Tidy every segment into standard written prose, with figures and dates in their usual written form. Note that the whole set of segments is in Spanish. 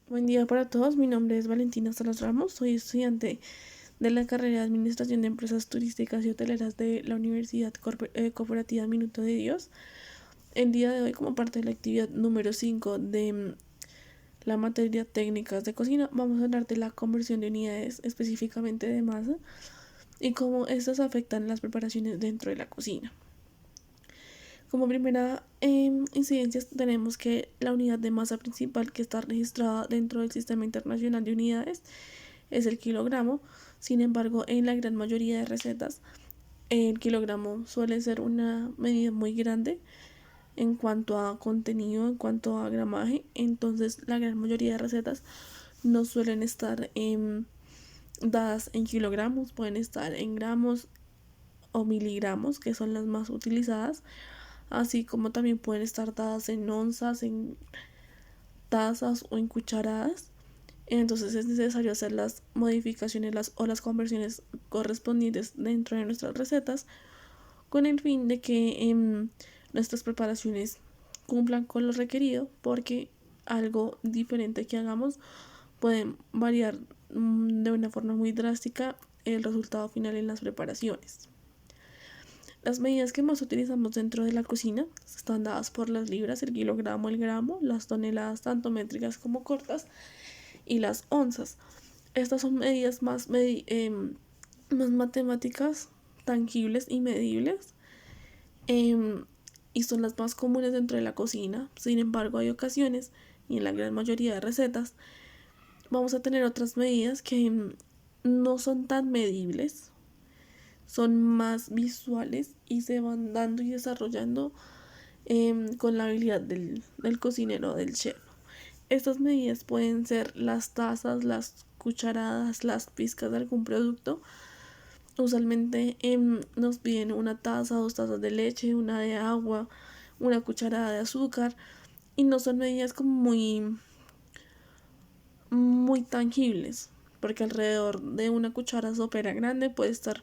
Buen día para todos, mi nombre es Valentina Salas Ramos, soy estudiante de la carrera de Administración de Empresas Turísticas y Hoteleras de la Universidad Cooperativa Minuto de Dios. El día de hoy, como parte de la actividad número 5 de la materia técnicas de cocina, vamos a hablar de la conversión de unidades, específicamente de masa, y cómo estas afectan las preparaciones dentro de la cocina. Como primera incidencia tenemos que la unidad de masa principal que está registrada dentro del Sistema Internacional de Unidades es el kilogramo. Sin embargo, en la gran mayoría de recetas, el kilogramo suele ser una medida muy grande en cuanto a contenido, en cuanto a gramaje. Entonces, la gran mayoría de recetas no suelen estar dadas en kilogramos, pueden estar en gramos o miligramos, que son las más utilizadas, así como también pueden estar dadas en onzas, en tazas o en cucharadas. Entonces es necesario hacer las modificaciones o las conversiones correspondientes dentro de nuestras recetas con el fin de que nuestras preparaciones cumplan con lo requerido, porque algo diferente que hagamos puede variar de una forma muy drástica el resultado final en las preparaciones. Las medidas que más utilizamos dentro de la cocina están dadas por las libras, el kilogramo, el gramo, las toneladas tanto métricas como cortas y las onzas. Estas son medidas más matemáticas, tangibles y medibles, y son las más comunes dentro de la cocina. Sin embargo, hay ocasiones, y en la gran mayoría de recetas, vamos a tener otras medidas que no son tan medibles, son más visuales y se van dando y desarrollando con la habilidad del cocinero, del chef. Estas medidas pueden ser las tazas, las cucharadas, las pizcas de algún producto. Usualmente nos piden una taza, 2 tazas de leche, una de agua, una cucharada de azúcar, y no son medidas como muy tangibles, porque alrededor de una cuchara sopera grande puede estar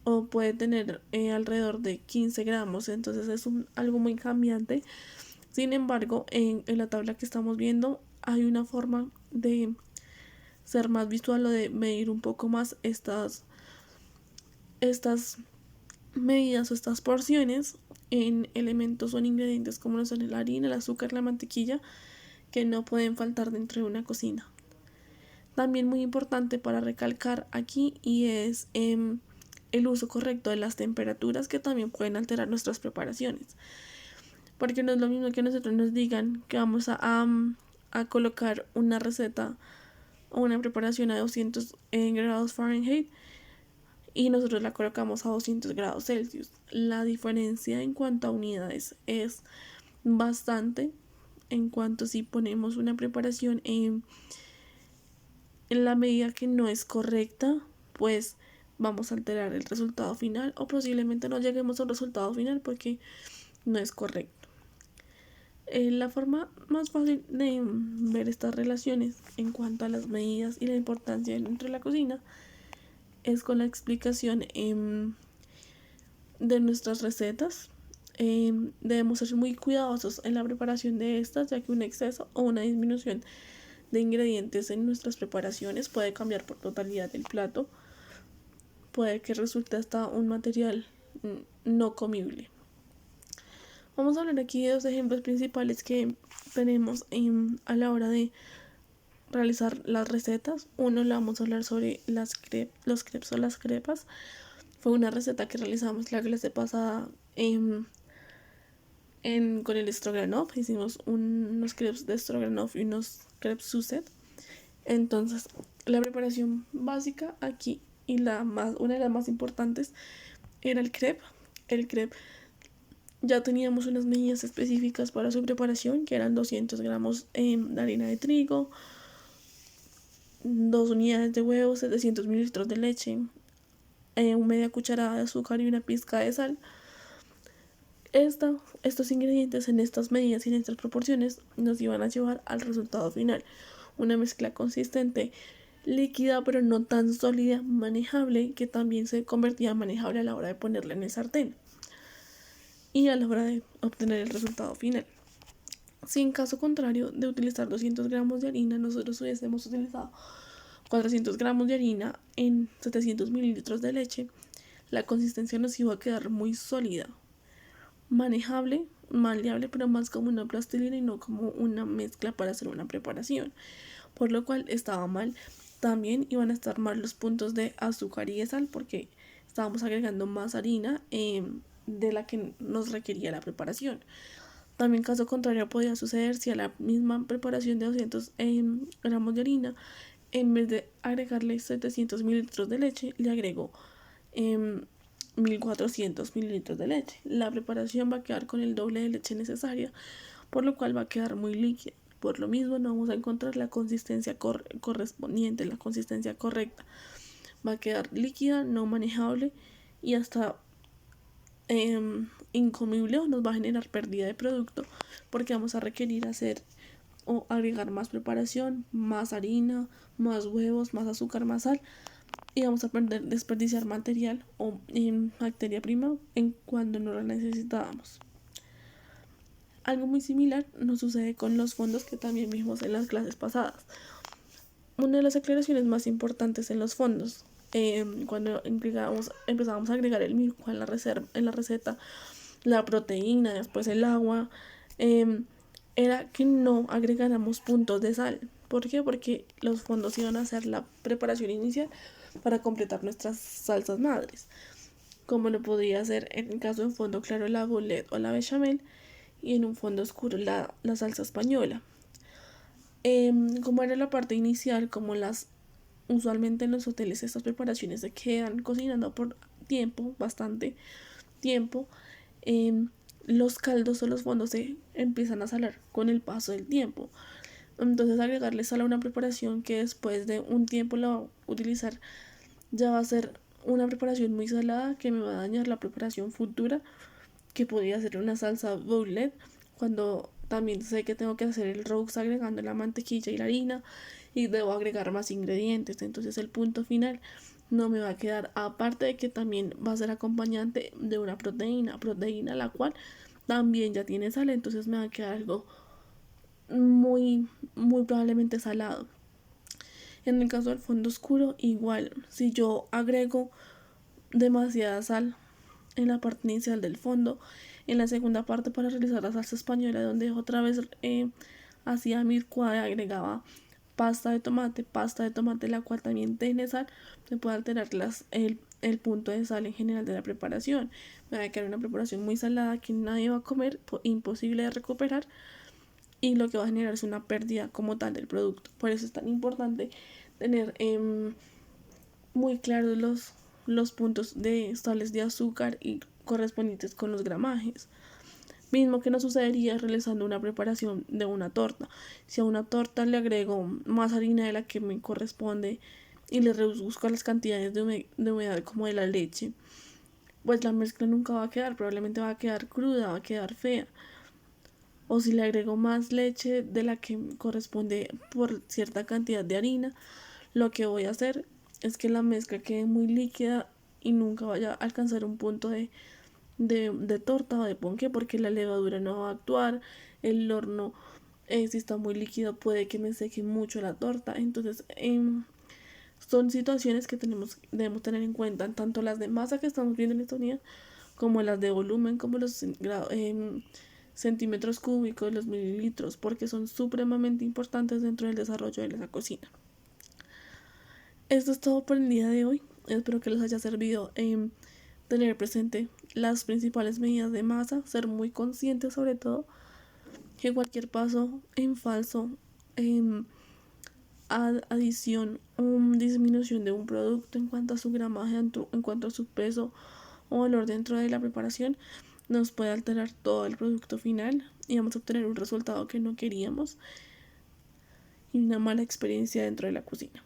o puede tener alrededor de 15 gramos, entonces es algo muy cambiante. Sin embargo, en la tabla que estamos viendo hay una forma de ser más visual o de medir un poco más estas medidas o estas porciones en elementos o en ingredientes como lo son la harina, el azúcar, la mantequilla, que no pueden faltar dentro de una cocina. También muy importante para recalcar aquí y es el uso correcto de las temperaturas, que también pueden alterar nuestras preparaciones, porque no es lo mismo que nosotros nos digan que vamos a colocar una receta o una preparación a 200 grados Fahrenheit y nosotros la colocamos a 200 grados Celsius. La diferencia en cuanto a unidades es bastante. En cuanto si ponemos una preparación en la medida que no es correcta, pues vamos a alterar el resultado final o posiblemente no lleguemos a un resultado final porque no es correcto. La forma más fácil de ver estas relaciones en cuanto a las medidas y la importancia dentro de la cocina es con la explicación de nuestras recetas. Debemos ser muy cuidadosos en la preparación de estas, ya que un exceso o una disminución de ingredientes en nuestras preparaciones puede cambiar por totalidad el plato. Puede que resulte hasta un material no comible. Vamos a hablar aquí de 2 ejemplos principales que tenemos a la hora de realizar las recetas. Uno, le vamos a hablar sobre los crepes o las crepas. Fue una receta que realizamos la clase pasada con el stroganoff. Hicimos unos crepes de stroganoff y unos crepes Suzette. Entonces, la preparación básica aquí y una de las más importantes era el crepe. El crepe ya teníamos unas medidas específicas para su preparación, que eran 200 gramos de harina de trigo, 2 unidades de huevos, 700 mililitros de leche, media cucharada de azúcar y una pizca de sal. Estos ingredientes en estas medidas y en estas proporciones nos iban a llevar al resultado final. Una mezcla consistente, líquida pero no tan sólida, manejable, que también se convertía en manejable a la hora de ponerla en el sartén y a la hora de obtener el resultado final. Si en caso contrario de utilizar 200 gramos de harina, nosotros hubiésemos utilizado 400 gramos de harina en 700 mililitros de leche, la consistencia nos iba a quedar muy sólida, manejable, maleable, pero más como una plastilina y no como una mezcla para hacer una preparación, por lo cual estaba mal. También iban a estar mal los puntos de azúcar y de sal porque estábamos agregando más harina de la que nos requería la preparación. También caso contrario podía suceder si a la misma preparación de 200 gramos de harina, en vez de agregarle 700 mililitros de leche, le agrego 1400 mililitros de leche. La preparación va a quedar con el doble de leche necesaria, por lo cual va a quedar muy líquida. Por lo mismo no vamos a encontrar la consistencia correspondiente, la consistencia correcta. Va a quedar líquida, no manejable y hasta incomible, o nos va a generar pérdida de producto porque vamos a requerir hacer o agregar más preparación, más harina, más huevos, más azúcar, más sal y vamos a desperdiciar material o materia prima en cuando no la necesitábamos. Algo muy similar nos sucede con los fondos que también vimos en las clases pasadas. Una de las aclaraciones más importantes en los fondos, cuando empezábamos a agregar el milk en la receta, la proteína, después el agua, era que no agregáramos puntos de sal. ¿Por qué? Porque los fondos iban a hacer la preparación inicial para completar nuestras salsas madres, como lo podría hacer en el caso de un fondo claro la boulette o la bechamel y en un fondo oscuro la salsa española. Como era la parte inicial, como las usualmente en los hoteles estas preparaciones se quedan cocinando por tiempo, bastante tiempo, los caldos o los fondos se empiezan a salar con el paso del tiempo. Entonces agregarle sal a una preparación que después de un tiempo la va a utilizar ya va a ser una preparación muy salada que me va a dañar la preparación futura, que podría ser una salsa boulette, cuando también sé que tengo que hacer el roux agregando la mantequilla y la harina y debo agregar más ingredientes. Entonces el punto final no me va a quedar, aparte de que también va a ser acompañante de una proteína la cual también ya tiene sal, entonces me va a quedar algo muy probablemente salado. En el caso del fondo oscuro, igual, si yo agrego demasiada sal en la parte inicial del fondo, en la segunda parte para realizar la salsa española, donde otra vez hacía mi licuado, agregaba pasta de tomate la cual también tiene sal, me puede alterar el punto de sal en general de la preparación. Me va a quedar una preparación muy salada que nadie va a comer, imposible de recuperar, y lo que va a generar es una pérdida como tal del producto. Por eso es tan importante tener muy claros los puntos de sales de azúcar y correspondientes con los gramajes. Mismo que nos sucedería realizando una preparación de una torta. Si a una torta le agrego más harina de la que me corresponde y le reduzco las cantidades de humedad como de la leche, pues la mezcla nunca va a quedar, probablemente va a quedar cruda, va a quedar fea. O si le agrego más leche de la que corresponde por cierta cantidad de harina, lo que voy a hacer es que la mezcla quede muy líquida y nunca vaya a alcanzar un punto de torta o de ponqué, porque la levadura no va a actuar, el horno si está muy líquido puede que me seque mucho la torta. Entonces son situaciones que debemos tener en cuenta, tanto las de masa que estamos viendo en esta unidad como las de volumen, como los centímetros cúbicos, los mililitros, porque son supremamente importantes dentro del desarrollo de la cocina. Esto es todo por el día de hoy. Espero que les haya servido tener presente las principales medidas de masa, ser muy conscientes sobre todo que cualquier paso en falso, adición o disminución de un producto en cuanto a su gramaje, en cuanto a su peso o valor dentro de la preparación, nos puede alterar todo el producto final y vamos a obtener un resultado que no queríamos y una mala experiencia dentro de la cocina.